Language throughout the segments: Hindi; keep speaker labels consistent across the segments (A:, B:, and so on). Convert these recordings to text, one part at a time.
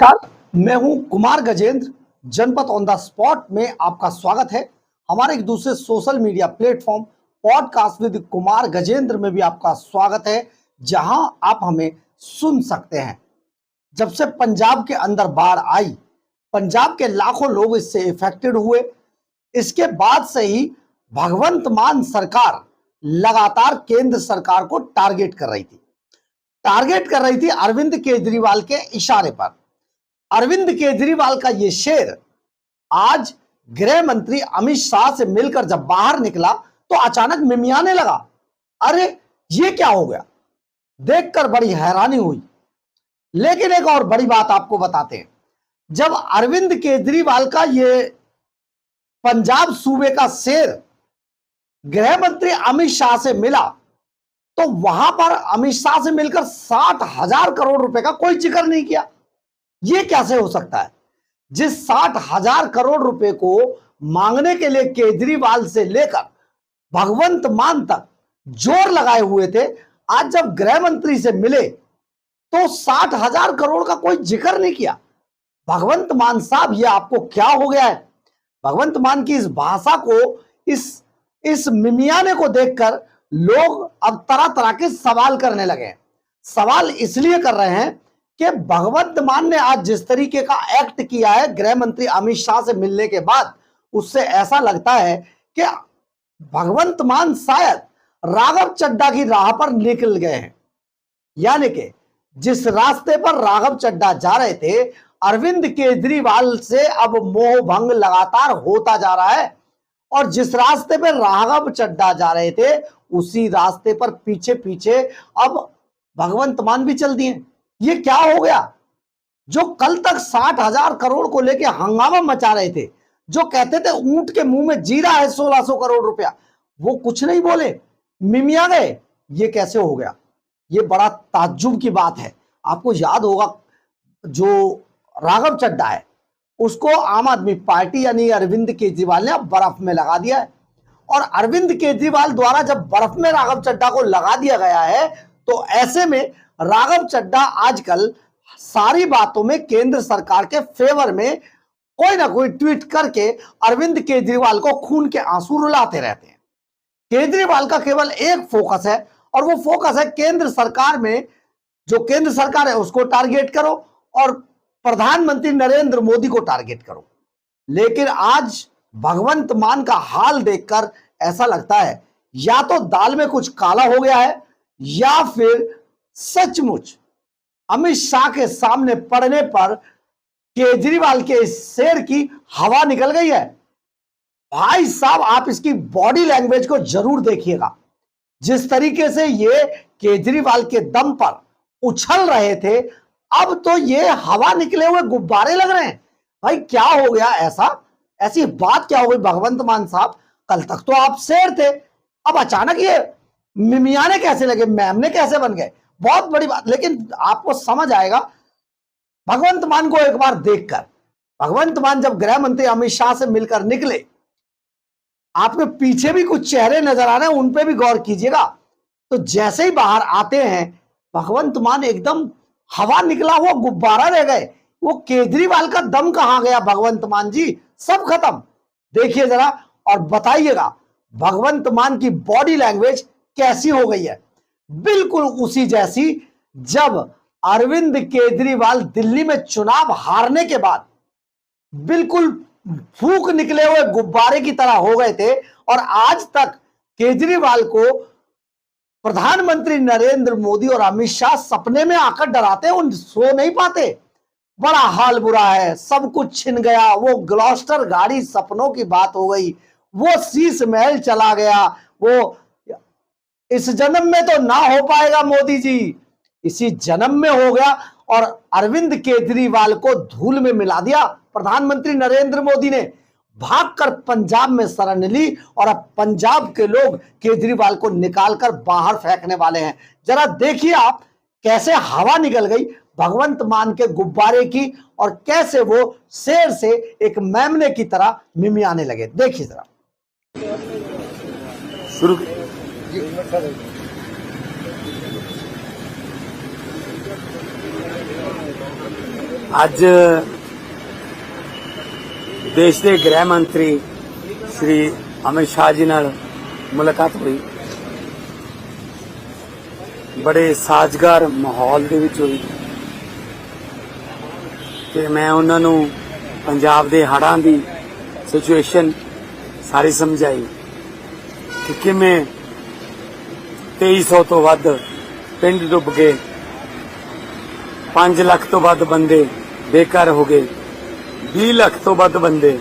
A: नमस्कार, मैं हूं कुमार गजेंद्र। जनपद ऑन द स्पॉट में आपका स्वागत है। हमारे एक दूसरे social media platform podcast with Kumar Gajendra में भी आपका स्वागत है, जहां आप हमें सुन सकते हैं। जब से पंजाब के अंदर बाढ़ आई, पंजाब के लाखों लोग इससे इफेक्टेड हुए। इसके बाद से ही भगवंत मान सरकार लगातार केंद्र सरकार को टारगेट कर रही थी अरविंद केजरीवाल के इशारे पर। अरविंद केजरीवाल का ये शेर आज गृह मंत्री अमित शाह से मिलकर जब बाहर निकला तो अचानक मिमियाने लगा। अरे ये क्या हो गया, देखकर बड़ी हैरानी हुई। लेकिन एक और बड़ी बात आपको बताते हैं। जब अरविंद केजरीवाल का ये पंजाब सूबे का शेर गृह मंत्री अमित शाह से मिला तो वहां पर अमित शाह से मिलकर 60,000 करोड़ रुपए का कोई जिक्र नहीं किया। यह कैसे हो सकता है? जिस 60,000 करोड़ रुपए को मांगने के लिए केजरीवाल से लेकर भगवंत मान तक जोर लगाए हुए थे, आज जब गृह मंत्री से मिले तो 60,000 करोड़ का कोई जिक्र नहीं किया। भगवंत मान साहब, यह आपको क्या हो गया है? भगवंत मान की इस भाषा को, इस मिमियाने को देखकर लोग अब तरह तरह के सवाल करने लगे हैं। सवाल इसलिए कर रहे हैं कि भगवंत मान ने आज जिस तरीके का एक्ट किया है गृह मंत्री अमित शाह से मिलने के बाद, उससे ऐसा लगता है कि भगवंत मान शायद राघव चड्ढा की राह पर निकल गए हैं। यानी कि जिस रास्ते पर राघव चड्ढा जा रहे थे, अरविंद केजरीवाल से अब मोह भंग लगातार होता जा रहा है। और जिस रास्ते पर राघव चड्ढा जा रहे थे, उसी रास्ते पर पीछे पीछे अब भगवंत मान भी चल दिए। ये क्या हो गया? जो कल तक 60,000 करोड़ को लेके हंगामा मचा रहे थे, जो कहते थे ऊंट के मुंह में जीरा है 1600 करोड़ रुपया, वो कुछ नहीं बोले, मिमिया गए। ये कैसे हो गया? ये बड़ा ताज्जुब की बात है। आपको याद होगा, जो राघव चड्ढा है उसको आम आदमी पार्टी यानी अरविंद केजरीवाल ने अब बर्फ में लगा दिया है। और अरविंद केजरीवाल द्वारा जब बर्फ में राघव चड्ढा को लगा दिया गया है, तो ऐसे में राघव चड्ढा आजकल सारी बातों में केंद्र सरकार के फेवर में कोई ना कोई ट्वीट करके अरविंद केजरीवाल को खून के आंसू रुलाते रहते हैं। केजरीवाल का केवल एक फोकस है, और वो फोकस है केंद्र सरकार में, जो केंद्र सरकार है उसको टारगेट करो और प्रधानमंत्री नरेंद्र मोदी को टारगेट करो। लेकिन आज भगवंत मान का हाल देखकर ऐसा लगता है या तो दाल में कुछ काला हो गया है, या फिर सचमुच अमित शाह के सामने पड़ने पर केजरीवाल के इस शेर की हवा निकल गई है। भाई साहब, आप इसकी बॉडी लैंग्वेज को जरूर देखिएगा। जिस तरीके से ये केजरीवाल के दम पर उछल रहे थे, अब तो ये हवा निकले हुए गुब्बारे लग रहे हैं। भाई क्या हो गया? ऐसी बात क्या हो गई भगवंत मान साहब? कल तक तो आप शेर थे, अब अचानक ये मिमियाने कैसे लगे, मेमने कैसे बन गए? बहुत बड़ी बात। लेकिन आपको समझ आएगा भगवंत मान को एक बार देखकर। भगवंत मान जब गृह मंत्री अमित शाह से मिलकर निकले, आपके पीछे भी कुछ चेहरे नजर आ रहे हैं, उन पे भी गौर कीजिएगा। तो जैसे ही बाहर आते हैं, भगवंत मान एकदम हवा निकला हुआ गुब्बारा रह गए। वो केजरीवाल का दम कहां गया भगवंत मान जी? सब खत्म। देखिए जरा और बताइएगा भगवंत मान की बॉडी लैंग्वेज कैसी हो गई है। बिल्कुल उसी जैसी जब अरविंद केजरीवाल दिल्ली में चुनाव हारने के बाद बिल्कुल फूंक निकले हुए गुब्बारे की तरह हो गए थे। और आज तक केजरीवाल को प्रधानमंत्री नरेंद्र मोदी और अमित शाह सपने में आकर डराते हैं, उन सो नहीं पाते। बड़ा हाल बुरा है, सब कुछ छिन गया। वो ग्लॉस्टर गाड़ी सपनों की बात हो गई, वो शीश महल चला गया। वो इस जन्म में तो ना हो पाएगा मोदी जी, इसी जन्म में हो गया। और अरविंद केजरीवाल को धूल में मिला दिया प्रधानमंत्री नरेंद्र मोदी ने। भागकर पंजाब में शरण ली और अब पंजाब के लोग केजरीवाल को निकालकर बाहर फेंकने वाले हैं। जरा देखिए आप कैसे हवा निकल गई भगवंत मान के गुब्बारे की, और कैसे वो शेर से एक मेमने की तरह मिमियाने लगे। देखिए जरा।
B: शुरू ਅੱਜ देश के गृह मंत्री श्री अमित शाह जी नाल मुलाकात हुई। बड़े साजगार माहौल दे विच हुई कि मैं उन्हां नूं पंजाब दे हड़ां दी सिचुएशन सारी समझाई कि किवें 2300 तो वध पिंड डुब गए, 5 लाख तो वध बंदे बेघर हो गए, 20 लाख तो वध बंदे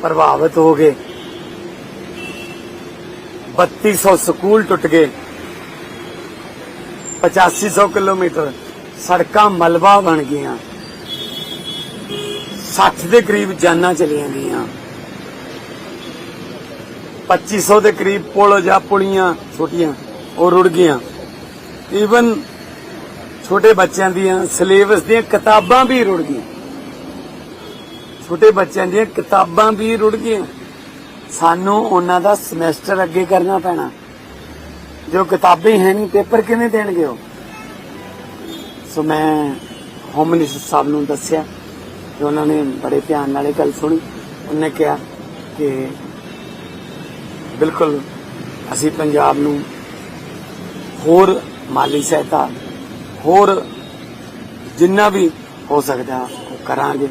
B: प्रभावित हो गए, 3200 स्कूल टुट गए, 8500 किलोमीटर सड़कां मलबा बन गईयां, 60 के करीब जाना चलियां गईयां, 2500 के करीब पुल या पुलियां छोटियां वो रुड़ गईयां। ईवन छोटे बच्चों दियां सिलेबस दियां किताबां भी रुड़ गईयां, छोटे बच्चों दी किताबां भी रुड़ गई। सानू उन्हां दा समैसटर अगे करना पैना, जो किताबें है नहीं पेपर किवें देणगे हो। सो मैं होम मिनिस्टर साहब नूं दस्सिया कि उन्होंने बड़े ध्यान नाल गल सुनी। उन्होंने कहा कि बिल्कुल असीं पंजाब नूं होर माली सहायता होर जिन्ना भी हो सकदा वो करांगे।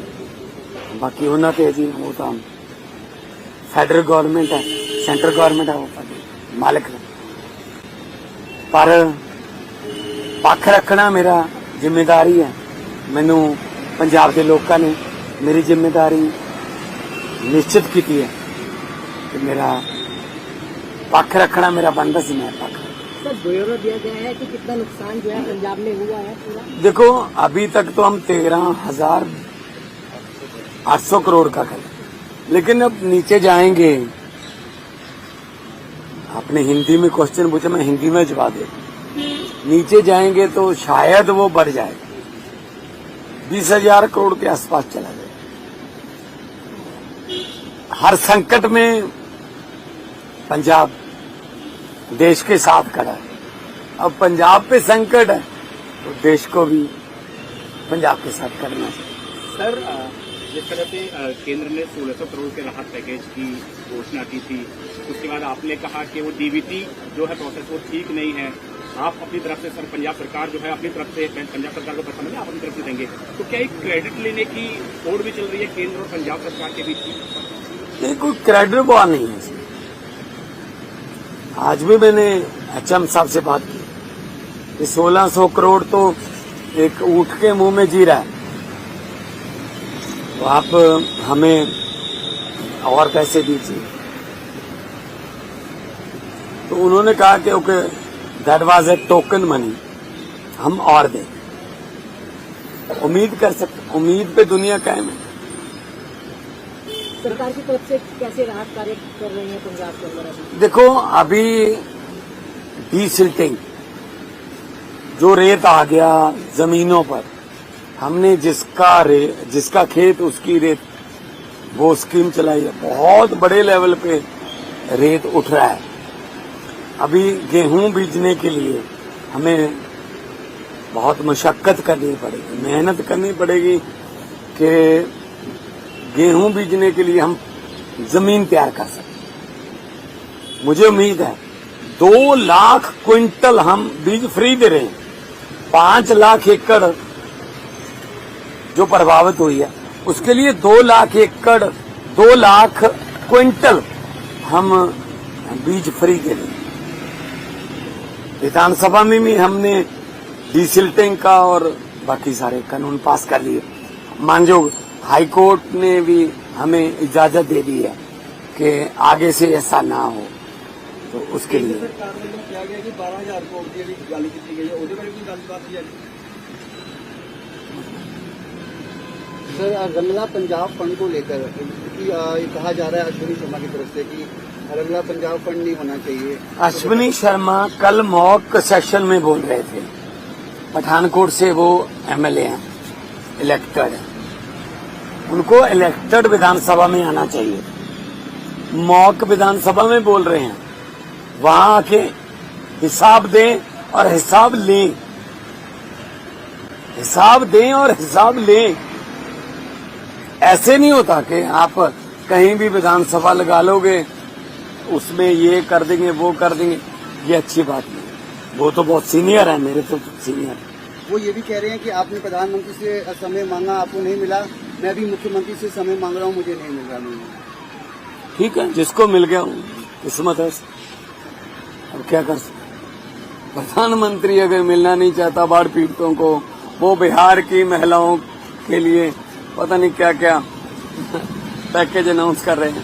B: बाकी उन्होंने ते जी वो तो फैडरल गवर्नमेंट है, सेंट्रल गवर्नमेंट है, वो मालिक है। पर पक्ष रखना मेरा जिम्मेदारी है। मैनू पंजाब के लोगों ने मेरी जिम्मेदारी निश्चित की है कि मेरा पक्ष रखना मेरा बनता सी। मैं पक्ष
C: सर ब्यौरा दिया गया है कि कितना नुकसान जो है पंजाब में हुआ है पूरा।
B: देखो अभी तक तो हम 13,800 करोड़ का करें, लेकिन अब नीचे जाएंगे। आपने हिंदी में क्वेश्चन पूछा, मैं हिंदी में जवाब दे। नीचे जाएंगे तो शायद वो बढ़ जाएगा, 20,000 करोड़ के आसपास चला जाए। हर संकट में पंजाब देश के साथ खड़ा है। अब पंजाब पे संकट है तो देश को भी पंजाब के साथ करना चाहिए।
D: सर जिस तरह से केंद्र ने 1600 करोड़ के राहत पैकेज की घोषणा की थी, उसके बाद आपने कहा कि वो डीबीटी जो है प्रोसेस वो ठीक नहीं है। आप अपनी तरफ से सर पंजाब सरकार जो है अपनी तरफ से पंजाब सरकार को पसंद है, आप अपनी तरफ से देंगे, तो क्या एक क्रेडिट लेने की होड़ भी चल रही है केंद्र और पंजाब सरकार के बीच?
B: नहीं, कोई क्रेडिट वॉर नहीं है। आज भी मैंने HM साहब से बात की कि 1600 करोड़ तो एक ऊँट के मुंह में जी रहा है, तो आप हमें और पैसे दीजिए। तो उन्होंने कहा कि okay that was A token money, हम और दें। उम्मीद कर सकते, उम्मीद पे दुनिया कायम है।
C: सरकार की तरफ से कैसे राहत कार्य कर रही है पंजाब के अंदर?
B: देखो अभी डीसिल्टिंग जो रेत आ गया जमीनों पर, हमने जिसका खेत उसकी रेत वो स्कीम चलाई है। बहुत बड़े लेवल पे रेत उठ रहा है। अभी गेहूं बीजने के लिए हमें बहुत मशक्कत करनी पड़ेगी, मेहनत करनी पड़ेगी कि गेहूं बीजने के लिए हम जमीन तैयार कर सकें। मुझे उम्मीद है 2 लाख क्विंटल हम बीज फ्री दे रहे हैं। 5 लाख एकड़ जो प्रभावित हुई है उसके लिए 2 लाख एकड़ 2 लाख क्विंटल हम बीज फ्री दे रहे हैं। विधानसभा में भी हमने डीसिल्टिंग का और बाकी सारे कानून पास कर लिए। मानजोग हाई कोर्ट ने भी हमें इजाजत दे दी है कि आगे से ऐसा ना हो, तो उसके लिए
E: सरकार ने किया गया कि 12,000 करोड़ की गल की गई है, ਉਹਦੇ ਬਾਰੇ ਕੋਈ ਗੱਲਬਾत है? सर रंगला पंजाब फंड को लेकर कहा जा रहा है अश्विनी शर्मा की तरफ से कि रंगला पंजाब फंड नहीं होना चाहिए।
B: अश्विनी शर्मा कल मॉक सेशन में बोल रहे थे। पठानकोट से वो MLA हैं, इलेक्टेड हैं, उनको इलेक्टेड विधानसभा में आना चाहिए। मॉक विधानसभा में बोल रहे हैं, वहां आके हिसाब दें और हिसाब लें। हिसाब दें और हिसाब लें। ऐसे नहीं होता कि आप कहीं भी विधानसभा लगा लोगे, उसमें ये कर देंगे वो कर देंगे, ये अच्छी बात नहीं है। वो तो बहुत सीनियर है, मेरे तो सीनियर है।
E: वो ये भी कह रहे हैं कि आपने प्रधानमंत्री से समय मांगा, आपको नहीं मिला, मैं भी मुख्यमंत्री से समय मांग रहा हूँ, मुझे नहीं मिल रहा। नहीं,
B: ठीक है, जिसको मिल गया किस्मत है, अब क्या कर सकते। प्रधानमंत्री अगर मिलना नहीं चाहता बाढ़ पीड़ितों को, वो बिहार की महिलाओं के लिए पता नहीं क्या क्या पैकेज अनाउंस कर रहे हैं,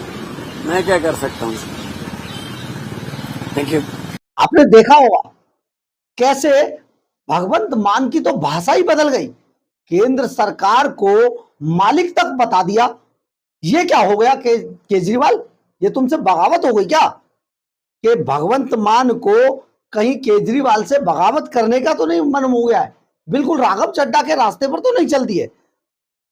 B: मैं क्या कर सकता हूँ। Thank you.
A: आपने देखा होगा कैसे भगवंत मान की तो भाषा ही बदल गई, केंद्र सरकार को मालिक तक बता दिया। ये क्या हो गया केजरीवाल, ये तुमसे बगावत हो गई क्या? कि भगवंत मान को कहीं केजरीवाल से बगावत करने का तो नहीं मन हो गया है, बिल्कुल राघव चड्ढा के रास्ते पर तो नहीं चलती है।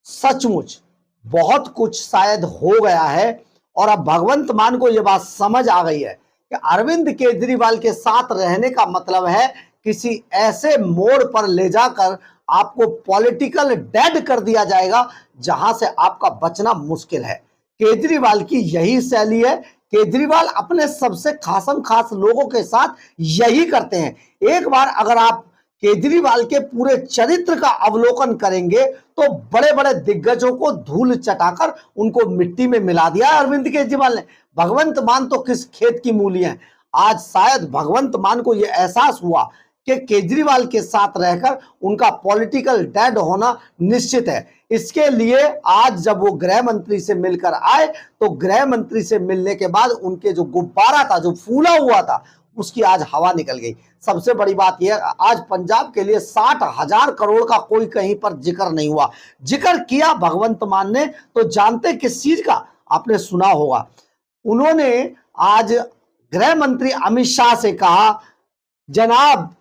A: सचमुच बहुत कुछ शायद हो गया है और अब भगवंत मान को यह बात समझ आ गई है कि अरविंद केजरीवाल के साथ रहने का मतलब है किसी ऐसे मोड़ पर ले जाकर आपको पॉलिटिकल डेड कर दिया जाएगा जहां से आपका बचना मुश्किल है। केजरीवाल की यही शैली है। केजरीवाल अपने सबसे खासम खास लोगों के साथ यही करते हैं। एक बार अगर आप केजरीवाल के पूरे चरित्र का अवलोकन करेंगे तो बड़े बड़े दिग्गजों को धूल चटाकर उनको मिट्टी में मिला दिया है अरविंद केजरीवाल ने। भगवंत मान तो किस खेत की मूली है। आज शायद भगवंत मान को यह एहसास हुआ कि केजरीवाल के साथ रहकर उनका पॉलिटिकल डेड होना निश्चित है। इसके लिए आज जब वो गृह मंत्री से मिलकर आए तो गृह मंत्री से मिलने के बाद उनके जो गुब्बारा था, जो फूला हुआ था, उसकी आज हवा निकल गई। सबसे बड़ी बात यह, आज पंजाब के लिए 60,000 करोड़ का कोई कहीं पर जिक्र नहीं हुआ। जिक्र किया भगवंत मान ने तो जानते किस चीज का, आपने सुना होगा। उन्होंने आज गृह मंत्री अमित शाह से कहा, जनाब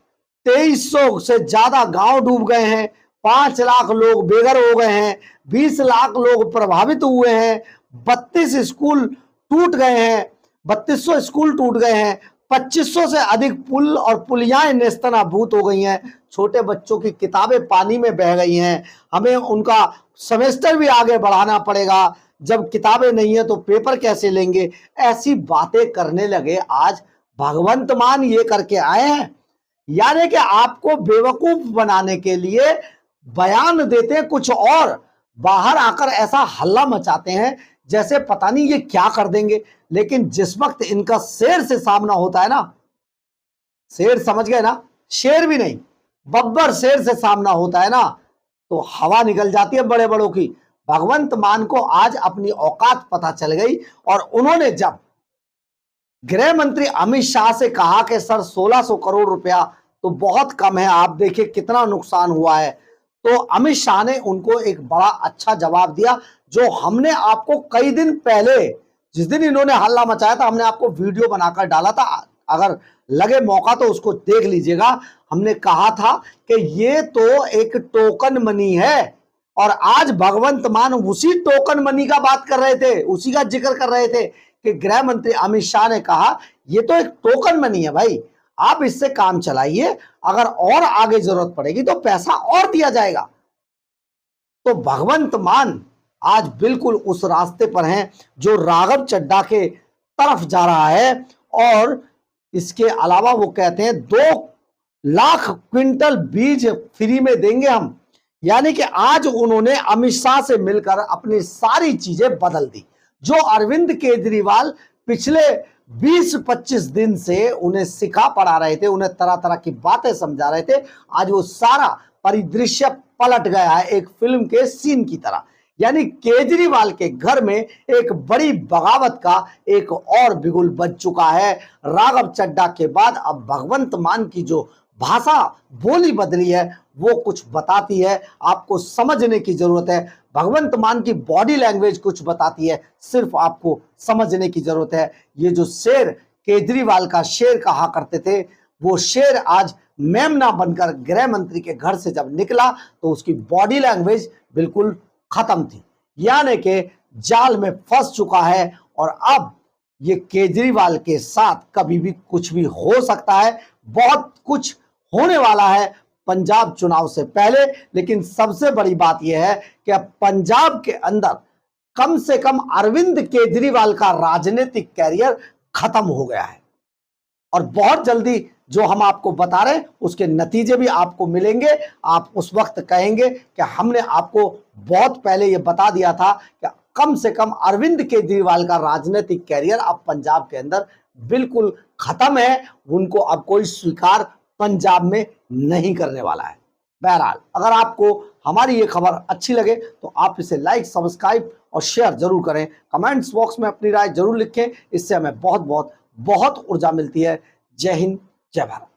A: 2300 से ज्यादा गांव डूब गए हैं, 5 लाख लोग बेघर हो गए हैं, 20 लाख लोग प्रभावित हुए हैं, 32 स्कूल टूट गए हैं, 3200 स्कूल टूट गए हैं, 2500 से अधिक पुल और पुलियाएं नेस्तनाबूत हो गई हैं, छोटे बच्चों की किताबें पानी में बह गई हैं, हमें उनका सेमेस्टर भी आगे बढ़ाना पड़ेगा, जब किताबें नहीं है तो पेपर कैसे लेंगे। ऐसी बातें करने लगे। आज भगवंत मान ये करके आए हैं, यानी कि आपको बेवकूफ बनाने के लिए बयान देते हैं कुछ और, बाहर आकर ऐसा हल्ला मचाते हैं जैसे पता नहीं ये क्या कर देंगे। लेकिन जिस वक्त इनका शेर से सामना होता है ना, शेर समझ गए ना, शेर भी नहीं बब्बर शेर से सामना होता है ना, तो हवा निकल जाती है बड़े बड़ों की। भगवंत मान को आज अपनी औकात पता चल गई और उन्होंने जब गृह मंत्री अमित शाह से कहा कि सर 1600 करोड़ रुपया तो बहुत कम है, आप देखिए कितना नुकसान हुआ है, तो अमित शाह ने उनको एक बड़ा अच्छा जवाब दिया, जो हमने आपको कई दिन पहले, जिस दिन इन्होंने हल्ला मचाया था, हमने आपको वीडियो बनाकर डाला था, अगर लगे मौका तो उसको देख लीजिएगा। हमने कहा था कि ये तो एक टोकन मनी है और आज भगवंत मान उसी टोकन मनी का बात कर रहे थे, उसी का जिक्र कर रहे थे कि गृह मंत्री अमित शाह ने कहा ये तो एक टोकन मनी है भाई, आप इससे काम चलाइए, अगर और आगे जरूरत पड़ेगी तो पैसा और दिया जाएगा। तो भगवंत मान आज बिल्कुल उस रास्ते पर हैं जो राघव चड्ढा के तरफ जा रहा है। और इसके अलावा वो कहते हैं 2 लाख क्विंटल बीज फ्री में देंगे हम, यानी कि आज उन्होंने अमित शाह से मिलकर अपनी सारी चीजें बदल दी। जो अरविंद केजरीवाल पिछले 20-25 दिन से उन्हें सिखा पढ़ा रहे थे, उन्हें तरह तरह की बातें समझा रहे थे, आज वो सारा परिदृश्य पलट गया है एक फिल्म के सीन की तरह। यानी केजरीवाल के घर में एक बड़ी बगावत का एक और बिगुल बज चुका है। राघव चड्ढा के बाद अब भगवंत मान की जो भाषा बोली बदली है वो कुछ बताती है, आपको समझने की जरूरत है। भगवंत मान की बॉडी लैंग्वेज कुछ बताती है, सिर्फ आपको समझने की जरूरत है। ये जो शेर केजरीवाल का शेर कहा करते थे, वो शेर आज मेमना बनकर गृह मंत्री के घर से जब निकला तो उसकी बॉडी लैंग्वेज बिल्कुल खत्म थी, यानी कि जाल में फंस चुका है। और अब ये केजरीवाल के साथ कभी भी कुछ भी हो सकता है, बहुत कुछ होने वाला है। पंजाब चुनाव से पहले। लेकिन सबसे बड़ी बात यह है कि अब पंजाब के अंदर कम से कम अरविंद केजरीवाल का राजनीतिक कैरियर खत्म हो गया है और बहुत जल्दी जो हम आपको बता रहे हैं उसके नतीजे भी आपको मिलेंगे। आप उस वक्त कहेंगे कि हमने आपको बहुत पहले यह बता दिया था कि कम से कम अरविंद केजरीवाल का राजनीतिक कैरियर अब पंजाब के अंदर बिल्कुल खत्म है, उनको अब कोई स्वीकार पंजाब में नहीं करने वाला है। बहरहाल अगर आपको हमारी ये खबर अच्छी लगे तो आप इसे लाइक, सब्सक्राइब और शेयर जरूर करें। कमेंट्स बॉक्स में अपनी राय जरूर लिखें, इससे हमें बहुत बहुत बहुत ऊर्जा मिलती है। जय हिंद, जय भारत।